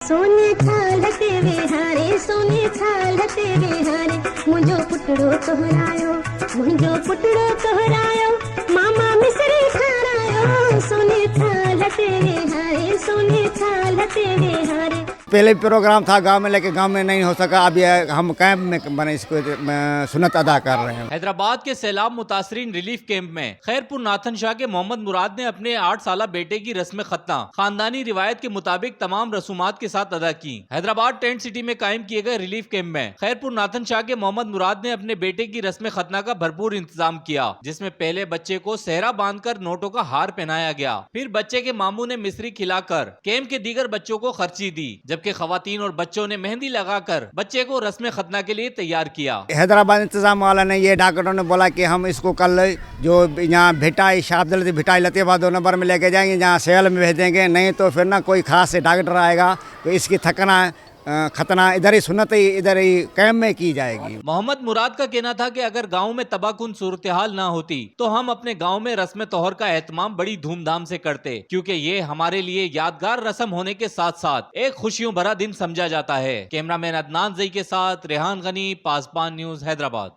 सोने छालते विहारे सोने छालते विहारे मुंहिंजो पुटड़ो तोहरायो मामा मिसरी ठारायो सोने छालते विहारे सोने छालते विहारे। पहले प्रोग्राम था गांव में, लेकिन गांव में नहीं हो सका। अब हम कैंप में बने इसको सुन्नत अदा कर रहे हैं। हैदराबाद के सैलाब मुतासरीन रिलीफ कैंप में खैरपुर नाथन शाह के मोहम्मद मुराद ने अपने 8 साला बेटे की रस्म खतना खानदानी रिवायत के मुताबिक तमाम रसूमात के साथ अदा की। हैदराबाद टेंट सिटी में कायम किए गए रिलीफ कैंप में खैरपुर नाथन शाह के मोहम्मद मुराद ने अपने बेटे की रस्म खतना का भरपूर इंतजाम किया, जिसमें पहले बच्चे को सेहरा बांधकर नोटों का हार पहनाया गया। फिर बच्चे के मामू ने मिस्री खिलाकर कैंप के दीगर बच्चों को खर्ची दी, जबकि खवातीन और बच्चों ने मेहंदी लगाकर बच्चे को रस्म खतना के लिए तैयार किया। हैदराबाद इंतजाम वाला ने, ये डॉक्टरों ने बोला कि हम इसको कल जो यहाँ भिटाई शाहदल भिटाई लतीफाबाद 2 नंबर में लेके जाएंगे, जहाँ सेल में भेजेंगे। नहीं तो फिर ना कोई खास से डॉक्टर आएगा तो इसकी खतना इधर ही सुन्नत ही इधर ही कैंप में की जाएगी। मोहम्मद मुराद का कहना था कि अगर गांव में तबाहकुन सूरत हाल ना होती तो हम अपने गांव में रस्म तोहर का एहतमाम बड़ी धूमधाम से करते, क्योंकि ये हमारे लिए यादगार रस्म होने के साथ साथ एक खुशियों भरा दिन समझा जाता है। कैमरामैन अदनान जई के साथ रेहान गनी, पासबान न्यूज, हैदराबाद।